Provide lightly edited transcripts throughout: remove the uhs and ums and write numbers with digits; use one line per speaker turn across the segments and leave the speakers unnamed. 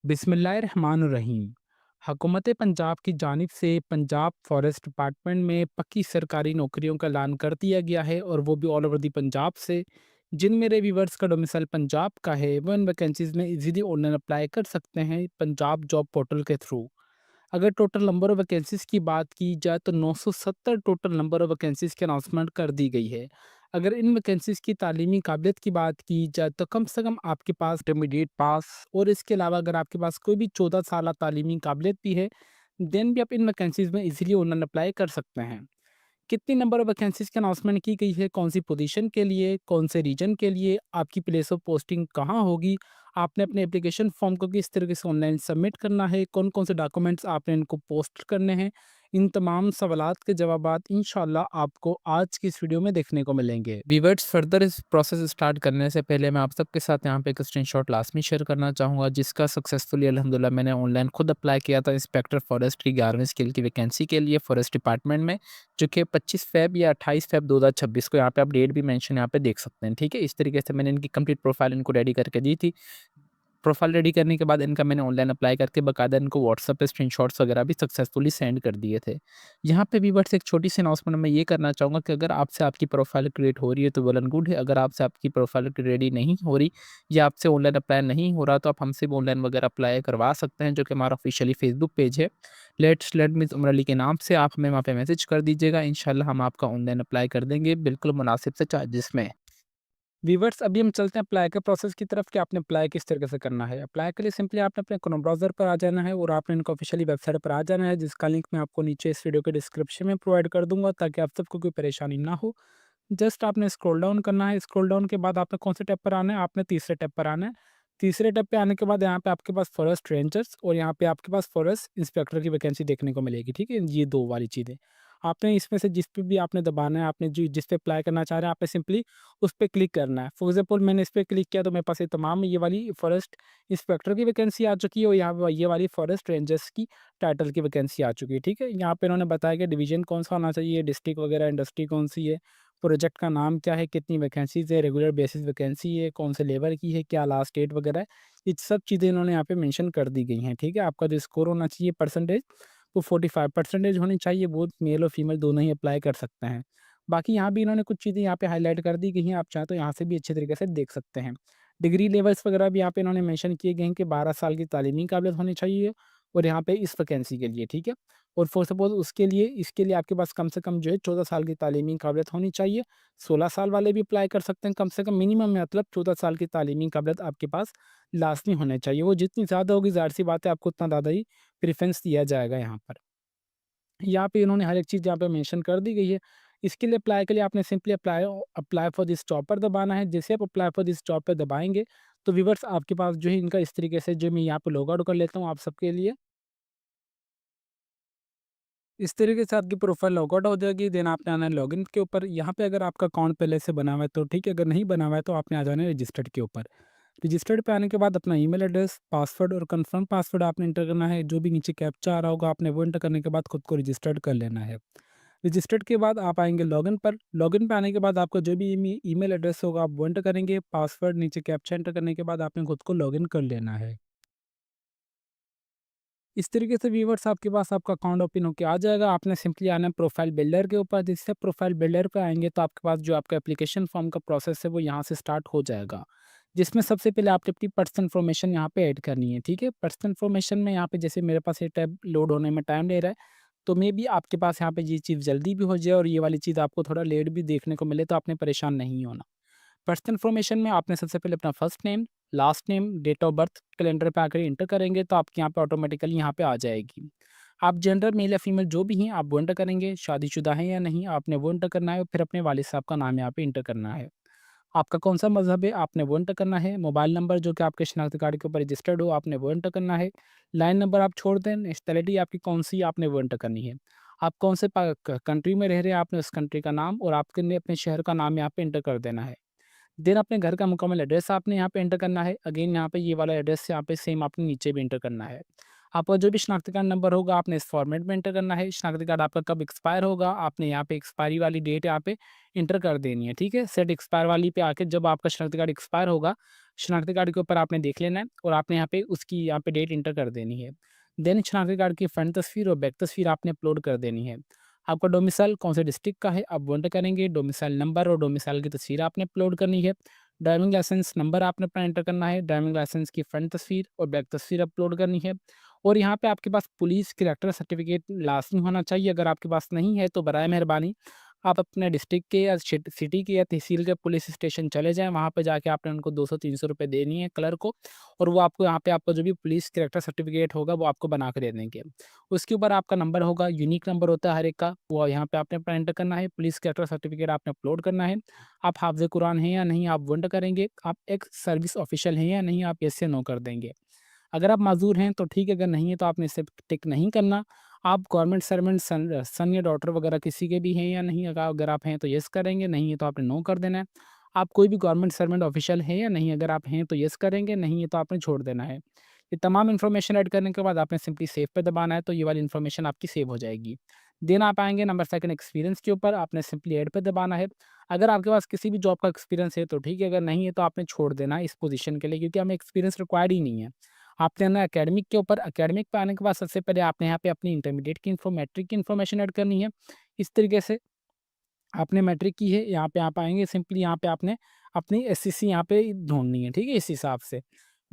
बिस्मिल्लाहिर्रहमानुर्रहीम। हुकूमत पंजाब की जानिब से पंजाब फॉरेस्ट डिपार्टमेंट में पक्की सरकारी नौकरियों का ऐलान कर दिया गया है और वो भी ऑल ओवर दी पंजाब से। जिन मेरे व्यूवर्स का डोमिसाइल पंजाब का है वो इन वैकेंसीज़ में इजीली ऑनलाइन अप्लाई कर सकते हैं पंजाब जॉब पोर्टल के थ्रू। अगर टोटल नंबर ऑफ वैकेंसीज़ की बात की जाए तो 970 टोटल नंबर ऑफ वैकेंसीज़ की अनाउंसमेंट कर दी गई है। अगर इन वैकेंसीज़ की तालीमी काबिलियत की बात की जाए तो कम से कम आपके पास इंटरमीडिएट पास और इसके अलावा अगर आपके पास कोई भी 14 साल तालीमी काबिलियत भी है, देन भी आप इन वैकेंसीज़ में ईज़िली ऑनलाइन अप्लाई कर सकते हैं। कितनी नंबर ऑफ वैकेंसीज़ की अनाउंसमेंट की गई है, कौन-सी पोजीशन के लिए, कौन से रीजन के लिए, आपकी प्लेस ऑफ पोस्टिंग कहाँ होगी, आपने अपने एप्लीकेशन फॉर्म को किस तरीके से ऑनलाइन सबमिट करना है, कौन-कौन से डॉक्यूमेंट्स आपने इनको पोस्ट करने हैं, इन तमाम सवालात के जवाबात इंशाअल्लाह आपको आज की इस वीडियो में देखने को मिलेंगे। व्यूअर्स, फर्दर इस प्रोसेस स्टार्ट करने से पहले मैं आप सबके साथ यहाँ पे एक स्क्रीनशॉट लाज़मी शेयर करना चाहूँगा जिसका सक्सेसफुली अल्हम्दुलिल्लाह मैंने ऑनलाइन खुद अप्लाई किया था इंस्पेक्टर फॉरेस्ट की 11वीं स्किल की वैकेंसी के लिए फॉरेस्ट डिपार्टमेंट में। जो कि 25 फ़ेब या 28 फ़ेब 2026 को यहाँ पे आप डेट भी मेंशन यहाँ पे देख सकते हैं, ठीक है? इस तरीके से मैंने इनकी कंप्लीट प्रोफ़ाइल इनको रेडी करके दी थी। प्रोफ़ाइल रेडी करने के बाद इनका मैंने ऑनलाइन अप्लाई करके बाकायदा इनको व्हाट्सएप पे स्क्रीनशॉट्स वगैरह भी सक्सेसफुली सेंड कर दिए थे। यहाँ पे व्यूअर्स एक छोटी-सी अनाउंसमेंट मैं ये करना चाहूँगा कि अगर आपसे आपकी प्रोफ़ाइल क्रिएट हो रही है तो वेल एंड गुड है, अगर आपसे आपकी प्रोफ़ाइल रेडी नहीं हो रही या आपसे ऑनलाइन अप्लाई नहीं हो रहा तो आप हमसे भी ऑनलाइन वगैरह अप्लाई करवा सकते हैं, जो कि हमारा ऑफ़िशियली फ़ेसबुक पेज है। Let's let miss Umar Ali के नाम से आप हमें वहाँ पे मैसेज कर दीजिएगा, इंशाल्लाह हम आपका ऑनलाइन अप्लाई कर देंगे बिल्कुल मुनासिब से चार्जेस में। वीवर्स, अभी हम चलते हैं अप्लाई के प्रोसेस की तरफ कि आपने अप्लाई किस तरीके से करना है। अप्लाई के लिए सिंपली आपने अपने क्रोम ब्राउज़र पर आ जाना है और आपने इनका ऑफिशियली वेबसाइट पर आ जाना है जिसका लिंक मैं आपको नीचे इस वीडियो के डिस्क्रिप्शन में प्रोवाइड कर दूँगा ताकि आप सबको कोई परेशानी ना हो। जस्ट आपने स्क्रॉल डाउन करना है, स्क्रॉल डाउन के बाद आपने कौन से टैब पर आना है, आपने तीसरे टैब पर आना है। तीसरे टैब पे आने के बाद यहाँ पे आपके पास फॉरेस्ट रेंजर्स और यहाँ पे आपके पास फॉरेस्ट इंस्पेक्टर की वैकेंसी देखने को मिलेगी, ठीक है? ये 2 वाली चीज़ें। आपने इसमें से जिस पे भी आपने दबाना है, आपने जिस पे अप्लाई करना चाह रहे हैं, आपने सिंपली उस पे क्लिक करना है। फॉर एग्ज़ाम्पल मैंने इस पे क्लिक किया तो मेरे पास ये तमाम ये वाली फॉरेस्ट इंस्पेक्टर की वैकेंसी आ चुकी है और यहाँ पे ये वाली फॉरेस्ट रेंजर्स की टाइटल की वैकेंसी आ चुकी है, ठीक है? यहाँ पे इन्होंने बताया कि डिवीज़न कौन-सा होना चाहिए, डिस्ट्रिक्ट वगैरह, इंडस्ट्री कौन-सी है, प्रोजेक्ट का नाम क्या है, कितनी वैकेंसीज़ है, रेगुलर बेसिस वैकेंसी है, कौन से लेवल की है, क्या लास्ट डेट वगैरह है, ये सब चीज़ें इन्होंने यहाँ पे मेंशन कर दी गई हैं, ठीक है? आपका जो स्कोर होना चाहिए परसेंटेज, वो 45 परसेंटेज होनी चाहिए, वो मेल और फीमेल दोनों ही अप्लाई कर सकते हैं। बाकी यहाँ भी इन्होंने कुछ चीज़ें यहाँ पे हाइलाइट कर दी गई हैं, आप चाहें तो यहाँ से भी अच्छे तरीके से देख सकते हैं। डिग्री लेवल्स वगैरह भी यहाँ पे इन्होंने मेंशन किए गए हैं कि 12 साल की तालीमी काबिलियत होनी चाहिए और यहाँ पे इस वैकेंसी के लिए, ठीक है? और फॉर सपोज़ उसके लिए इसके लिए आपके पास कम से कम जो है 14 साल की तालीमी काबिलियत होनी चाहिए। 16 साल वाले भी अप्लाई कर सकते हैं, कम से कम मिनिमम में मतलब 14 साल की तालीमी काबिलियत आपके पास लाज़मी होनी चाहिए। वो जितनी ज़्यादा होगी ज़ाहिर-सी बात है आपको उतना ज़्यादा ही प्रेफ़रेंस दिया जाएगा यहाँ पर। यहाँ पे इन्होंने हर एक चीज़ यहाँ पे मेंशन कर दी गई है। इसके लिए अप्लाई के लिए आपने simply apply for this job पर दबाना है। जैसे आप अप्लाई फॉर दिस जॉब पे दबाएँगे, तो व्यूअर्स आपके पास जो है इनका इस तरीके से जो मैं यहाँ पे लॉग आउट कर लेता हूँ आप सबके लिए। इस तरीके से आपकी प्रोफ़ाइल लॉग आउट हो जाएगी, देन आपने आना है लॉगिन के ऊपर। यहाँ पे अगर आपका अकाउंट पहले से बना हुआ है तो ठीक है, अगर नहीं बना हुआ है तो आपने आ जाना है रजिस्टर्ड के ऊपर। रजिस्टर्ड पे आने के बाद अपना ईमेल एड्रेस, पासवर्ड और कन्फर्म पासवर्ड आपने एंटर करना है। जो भी नीचे कैप्चा आ रहा होगा आपने वो एंटर करने के बाद खुद को रजिस्टर्ड कर लेना है। रजिस्टर्ड के बाद आप आएँगे लॉगिन पर। लॉगिन पे आने के बाद आपका जो भी ईमेल एड्रेस होगा आप वो एंटर करेंगे। पासवर्ड नीचे कैप्चा एंटर करने के बाद आपने खुद को लॉगिन कर लेना है। इस तरीके से व्यूअर्स आपके पास आपका अकाउंट ओपन होके आ जाएगा। आपने सिंपली आना है प्रोफाइल बिल्डर के ऊपर। जिससे प्रोफाइल बिल्डर पे आएँगे तो आपके पास जो आपका एप्लीकेशन फॉर्म का प्रोसेस है वो यहाँ से स्टार्ट हो जाएगा। जिसमें सबसे पहले आपने अपनी पर्सनल इन्फॉर्मेशन यहाँ पे ऐड करनी है, ठीक है? पर्सनल इन्फॉर्मेशन में यहाँ पे जैसे मेरे पास ये टैब लोड होने में टाइम ले रहा है, तो मेबी आपके पास यहाँ पे ये चीज़ जल्दी भी हो जाए और ये वाली चीज़ आपको थोड़ा लेट भी देखने को मिले तो आपने परेशान नहीं होना। पर्सनल इन्फॉर्मेशन में आपने सबसे पहले अपना first name, last name, date of birth calendar पे आकर इंटर करेंगे तो आपके यहाँ पे ऑटोमेटिकली यहाँ पे आ जाएगी। आप जेंडर मेल या फीमेल जो भी हैं आप वो एंटर करेंगे, शादीशुदा हैं या नहीं आपने वो एंटर करना है, फिर अपने वालिद साहब का नाम यहाँ पे इंटर करना है। आपका कौन-सा मज़हब है आपने वो एंटर करना है, मोबाइल नंबर जो कि आपके शनाख्ती कार्ड के ऊपर रजिस्टर्ड हो आपने वो एंटर करना है, लाइन नंबर आप छोड़ दें, नेशनैलिटी आपकी कौन-सी आपने वो एंटर करनी है। आप कौन से कंट्री में रह रहे हैं आपने उस कंट्री का नाम और आपके ने अपने शहर का नाम यहाँ पे एंटर कर देना है। देन अपने घर का मुकम्मल एड्रेस आपने यहाँ पे एंटर करना है। अगेन यहाँ पे ये वाला एड्रेस यहाँ पे सेम आपने नीचे भी एंटर करना है। आपका जो भी शनाख्ती कार्ड नंबर होगा आपने इस फॉर्मेट में एंटर करना है। शनाख्ती कार्ड आपका कब एक्सपायर होगा आपने यहाँ पे एक्सपायरी वाली डेट यहाँ पे एंटर कर देनी है, ठीक है। सेट एक्सपायर वाली पे आके जब आपका शनाख्ती कार्ड एक्सपायर होगा, शनाख्ती कार्ड के ऊपर आपने देख लेना है और आपने यहाँ पे उसकी यहाँ पे डेट एंटर कर देनी है। देन शनाख्ती कार्ड की फ्रंट तस्वीर और बैक तस्वीर आपने अपलोड कर देनी है। आपका डोमिसाइल कौन से डिस्ट्रिक्ट का है आप वो एंटर करेंगे। डोमिसाइल नंबर और डोमिसाइल की तस्वीर आपने अपलोड करनी है। ड्राइविंग लाइसेंस नंबर आपने अपना एंटर करना है। ड्राइविंग लाइसेंस की फ्रंट तस्वीर और बैक तस्वीर अपलोड करनी है। और यहाँ पे आपके पास पुलिस कैरेक्टर सर्टिफिकेट लाज़मी होना चाहिए। अगर आपके पास नहीं है तो बराए मेहरबानी आप अपने डिस्ट्रिक्ट के या सिटी के या तहसील के पुलिस स्टेशन चले जाएँ। वहाँ पे जाके आपने उनको 200-300 रुपए देनी है क्लर्क को और वो आपको यहाँ पे आपका जो भी पुलिस कैरेक्टर सर्टिफिकेट होगा वो आपको बना के दे देंगे। उसके ऊपर आपका नंबर होगा, यूनिक नंबर होता है हर एक का, वो यहाँ पे आपने अपना एंटर करना है। पुलिस कैरेक्टर सर्टिफिकेट आपने अपलोड करना है। आप हाफ़िज़ कुरान हैं या नहीं आप वो एंटर करेंगे। आप एक सर्विस ऑफिशियल हैं या नहीं आप येस या नो कर देंगे। अगर आप माज़ूर हैं तो ठीक है, अगर नहीं है तो आपने इसे टिक नहीं करना। आप गवर्नमेंट सर्वेंट सन या डॉटर वगैरह किसी के भी हैं या नहीं, अगर आप हैं तो येस करेंगे, नहीं है तो आपने नो कर देना है। आप कोई भी गवर्नमेंट सर्वेंट ऑफिशियल हैं या नहीं, अगर आप हैं तो येस करेंगे, नहीं है तो आपने छोड़ देना है। ये तमाम इन्फॉर्मेशन ऐड करने के बाद आपने सिंपली सेव पे दबाना है, तो ये वाली इन्फॉर्मेशन आपकी सेव हो जाएगी। देन आप आएँगे नंबर 2 एक्सपीरियंस के ऊपर, आपने सिंपली ऐड पे दबाना है। अगर आपके पास किसी भी जॉब का एक्सपीरियंस है तो ठीक है, अगर नहीं है तो आपने छोड़ देना है इस पोज़ीशन के लिए, क्योंकि हमें एक्सपीरियंस रिक्वायर्ड ही नहीं है। आपने ना एकेडमिक के ऊपर, एकेडमिक पे आने के बाद सबसे पहले आपने यहाँ पे अपनी इंटरमीडिएट की मैट्रिक की इन्फॉर्मेशन ऐड करनी है। इस तरीके से आपने मैट्रिक की है, यहाँ पे आप आएँगे, सिंपली यहाँ पे आपने अपनी एससीसी यहाँ पे ढूँढनी है, ठीक है? इस हिसाब से।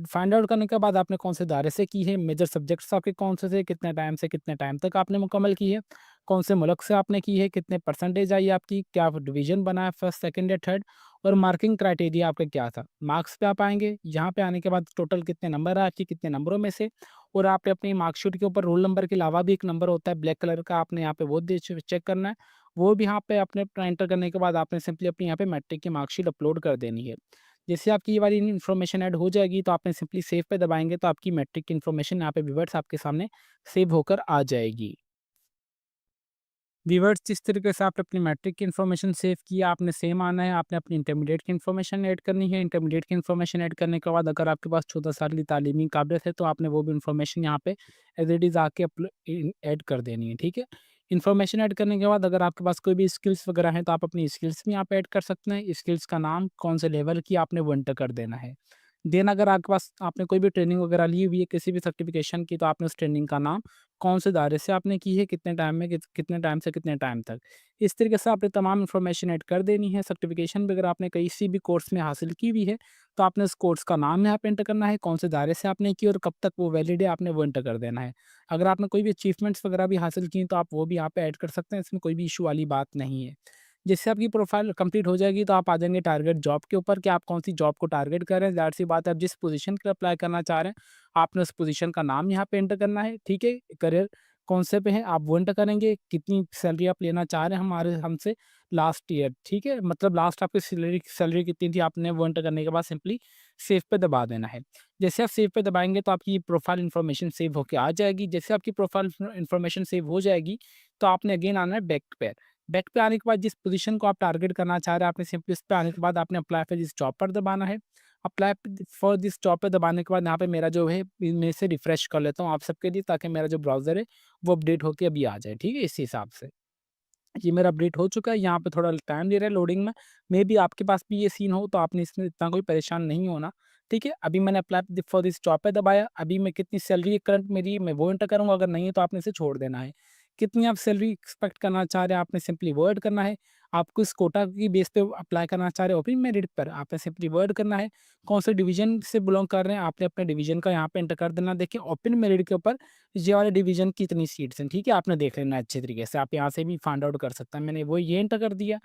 फाइंड आउट करने के बाद आपने कौन से दायरे से की है, मेजर सब्जेक्ट्स आपके कौन से थे, कितने टाइम से कितने टाइम तक आपने मुकम्मल की है, कौन से मुल्क से आपने की है, कितने परसेंटेज आई आपकी, क्या डिवीज़न बना है फर्स्ट, सेकंड या थर्ड और मार्किंग क्राइटेरिया आपका क्या था। मार्क्स पे आप आएँगे, यहाँ पे आने के बाद टोटल कितने नंबर आए आपके, कितने नंबरों में से और आपने अपनी मार्कशीट के ऊपर रोल नंबर के अलावा भी एक नंबर होता है ब्लैक कलर का, आपने यहाँ पे वो दे चेक करना है। वो भी यहाँ पे आपने अपना एंटर करने के बाद आपने सिंपली अपनी यहाँ पे मैट्रिक की मार्कशीट अपलोड कर देनी है। जैसे आपकी ये वाली इन्फॉर्मेशन ऐड हो जाएगी तो आपने सिंपली सेव पे दबाएँगे तो आपकी मैट्रिक की इन्फॉर्मेशन यहाँ पे व्यूअर्स आपके सामने सेव होकर आ जाएगी। व्यूअर्स जिस तरीके से आपने अपनी मैट्रिक की इन्फॉर्मेशन सेव की आपने सेम आना है, आपने अपनी इंटरमीडिएट की इन्फॉर्मेशन ऐड करनी है। इंटरमीडिएट की इन्फॉर्मेशन ऐड करने के बाद अगर आपके पास 14 साल की तालीमी काबिलियत है तो आपने वो भी इन्फॉर्मेशन यहाँ पे एज़ इट इज़ आके ऐड कर देनी है, ठीक है? इन्फॉर्मेशन ऐड करने के बाद अगर आपके पास कोई भी स्किल्स वगैरह हैं तो आप अपनी स्किल्स भी यहाँ पे ऐड कर सकते हैं। स्किल्स का नाम, कौन से लेवल की आपने वो एंटर कर देना है। देन अगर आपके पास आपने कोई भी ट्रेनिंग वगैरह ली हुई है किसी भी सर्टिफिकेशन की तो आपने उस ट्रेनिंग का नाम, कौन से दायरे से आपने की है, कितने टाइम में, कितने टाइम से कितने टाइम तक। इस तरीके से आपने तमाम इन्फॉर्मेशन ऐड कर देनी है। सर्टिफिकेशन भी अगर आपने किसी भी कोर्स में हासिल की हुई है, तो आपने उस कोर्स का नाम यहाँ पे एंटर करना है, कौन से दायरे से आपने की और कब तक वो वैलिड है, आपने वो एंटर कर देना है। अगर आपने कोई भी अचीवमेंट्स वगैरह भी हासिल की, तो आप वो भी यहाँ पे ऐड कर सकते हैं, इसमें कोई भी इश्यू वाली बात नहीं है। जिससे आपकी प्रोफाइल कंप्लीट हो जाएगी, तो आप आ जाएँगे टारगेट जॉब के ऊपर कि आप कौन-सी जॉब को टारगेट कर रहे हैं। ज़ाहिर-सी बात है, आप जिस पोज़ीशन के लिए अप्लाई करना चाह रहे हैं, आपने उस पोज़ीशन का नाम यहाँ पे एंटर करना है, ठीक है? करियर कौन-से पे है, आप वो एंटर करेंगे, कितनी सैलरी आप लेना चाह रहे हैं हमारे हमसे लास्ट ईयर, ठीक है? मतलब लास्ट आपकी सैलरी सैलरी कितनी थी, आपने वो एंटर करने के बाद सिंपली सेव पे दबा देना है। जैसे आप सेव पे दबाएँगे, तो आपकी प्रोफाइल इन्फॉर्मेशन सेव होके आ जाएगी। जैसे आपकी प्रोफाइल इन्फॉर्मेशन सेव हो जाएगी, तो आपने अगेन आना है बैक पे। बैक पे आने के बाद जिस पोजीशन को आप टारगेट करना चाह रहे हैं, आपने सिंपली उस पे आने के बाद आपने अप्लाई फॉर दिस जॉब पर दबाना है। अप्लाई फॉर दिस जॉब पे दबाने के बाद यहाँ पे मेरा जो है मैं इसे रिफ्रेश कर लेता हूँ आप सबके लिए, ताकि मेरा जो ब्राउज़र है वो अपडेट होके अभी आ जाए, ठीक है? इस हिसाब से। ये मेरा अपडेट हो चुका है, यहाँ पे थोड़ा टाइम ले रहा है लोडिंग में। मेबी आपके पास भी ये सीन हो तो आपने इसमें इतना कोई परेशान नहीं होना, ठीक है? अभी मैंने अप्लाई फॉर दिस जॉब पे दबाया, अभी मैं कितनी सैलरी करंट मेरी मैं वो एंटर करूँगा, अगर नहीं है तो आपने इसे छोड़ देना है। कितनी आप सैलरी एक्सपेक्ट करना चाह रहे हैं, आपने सिंपली वो ऐड करना है। आपको इस कोटा की बेस पे अप्लाई करना चाह रहे हो ओपन मेरिट पर, आपने सिंपली वो ऐड करना है। कौन से डिवीज़न से बिलॉन्ग कर रहे हैं, आपने अपने डिवीज़न का यहाँ पे एंटर कर देना। देखिए ओपन मेरिट के ऊपर ये वाले डिवीज़न की इतनी सीट्स हैं, ठीक है? आपने देख लेना है अच्छे तरीके से, आप यहाँ से भी फाइंड आउट कर सकते हैं। मैंने वो ये एंटर कर दिया,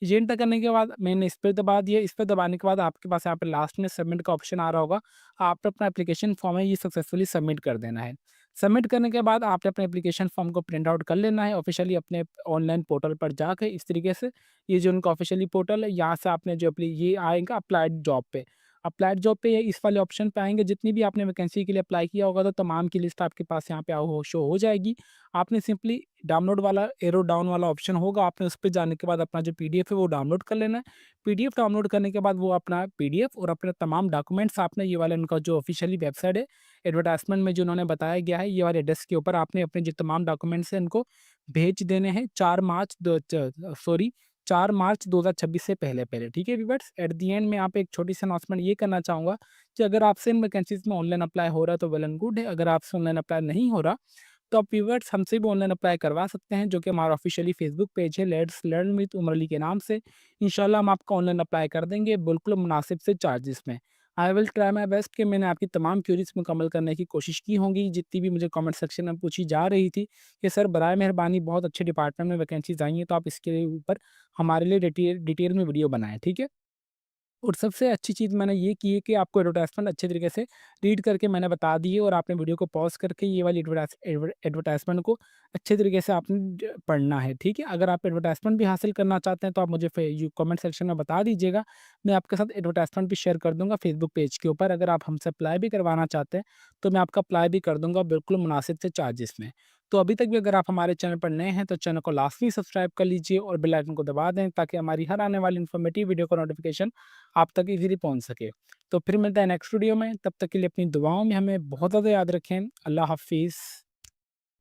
ये एंटर करने के बाद मैंने इस पे दबा दिया, इस पे दबाने के बाद आपके पास यहाँ पे लास्ट में सबमिट का ऑप्शन आ रहा होगा। आपने अपना एप्लीकेशन फॉर्म है ये सक्सेसफुली सबमिट कर देना है। सबमिट करने के बाद आपने अपने एप्लीकेशन फॉर्म को प्रिंट आउट कर लेना है ऑफ़िशियली अपने ऑनलाइन पोर्टल पर जाके इस तरीके से। ये जो उनका ऑफ़िशियली पोर्टल है, यहाँ से आपने जो ये आएगा अप्लाइड जॉब पे। अप्लाइड जॉब पे इस वाले ऑप्शन पे आएँगे, जितनी भी आपने वैकेंसी के लिए अप्लाई किया होगा तो तमाम की लिस्ट आपके पास यहाँ पे शो हो जाएगी। आपने सिंपली डाउनलोड वाला एरो डाउन वाला ऑप्शन होगा, आपने उस पे जाने के बाद अपना जो पीडीएफ है वो डाउनलोड कर लेना है। पीडीएफ डाउनलोड करने के बाद वो अपना पीडीएफ और अपने तमाम डॉक्यूमेंट्स आपने ये वाला उनका जो ऑफ़िशियली वेबसाइट है एडवर्टाइज़मेंट में जो उन्होंने बताया गया है, ये वाले एड्रेस के ऊपर आपने अपने जो तमाम डॉक्यूमेंट्स हैं उनको भेज देने हैं 4 मार्च 2026 से पहले-पहले, ठीक है व्यूअर्स? एट द एंड मैं यहाँ पे एक छोटी-सी अनाउंसमेंट ये करना चाहूँगा कि अगर आपसे इन वैकेंसीज़ में ऑनलाइन अप्लाई हो रहा है तो वेल एंड गुड है, अगर आपसे ऑनलाइन अप्लाई नहीं हो रहा तो आप व्यूअर्स हमसे भी ऑनलाइन अप्लाई करवा सकते हैं, जो कि हमारा ऑफिशियली फेसबुक पेज है let's learn with Umar Ali के नाम से। इंशाल्लाह हम आपका ऑनलाइन अप्लाई कर देंगे बिल्कुल मुनासिब से चार्जेस में। I will try my best कि मैंने आपकी तमाम क्यूरीज़ मुकम्मल करने की कोशिश की होंगी, जितनी भी मुझे कमेंट सेक्शन में पूछी जा रही थी कि सर बराए मेहरबानी बहुत अच्छे डिपार्टमेंट में वैकेंसीज़ आई हैं, तो आप इसके ऊपर हमारे लिए डिटेल में वीडियो बनाएँ, ठीक है? और सबसे अच्छी चीज़ मैंने ये की है कि आपको एडवर्टाइज़मेंट अच्छे तरीके से रीड करके मैंने बता दी है और आपने वीडियो को पॉज़ करके ये वाली एडवर्टाइज़मेंट को अच्छे तरीके से आपने पढ़ना है, ठीक है? अगर आप एडवर्टाइज़मेंट भी हासिल करना चाहते हैं तो आप मुझे कमेंट सेक्शन में बता दीजिएगा। मैं आपके साथ एडवर्टाइज़मेंट भी शेयर कर दूंगा फेसबुक पेज के ऊपर। अगर आप हमसे अप्लाई भी करवाना चाहते हैं तो मैं आपका अप्लाई भी कर दूंगा बिल्कुल मुनासिब से चार्जेस में। तो अभी तक भी अगर आप हमारे चैनल पर नए हैं तो चैनल को लाजमी सब्सक्राइब कर लीजिए और बेल आइकन को दबा दें, ताकि हमारी हर आने वाली इन्फॉर्मेटिव वीडियो का नोटिफिकेशन आप तक ईज़िली पहुँच सके। तो फिर मिलते हैं नेक्स्ट वीडियो में, तब तक के लिए अपनी दुआओं में हमें बहुत ज़्यादा याद रखें। अल्लाह हाफ़िज़।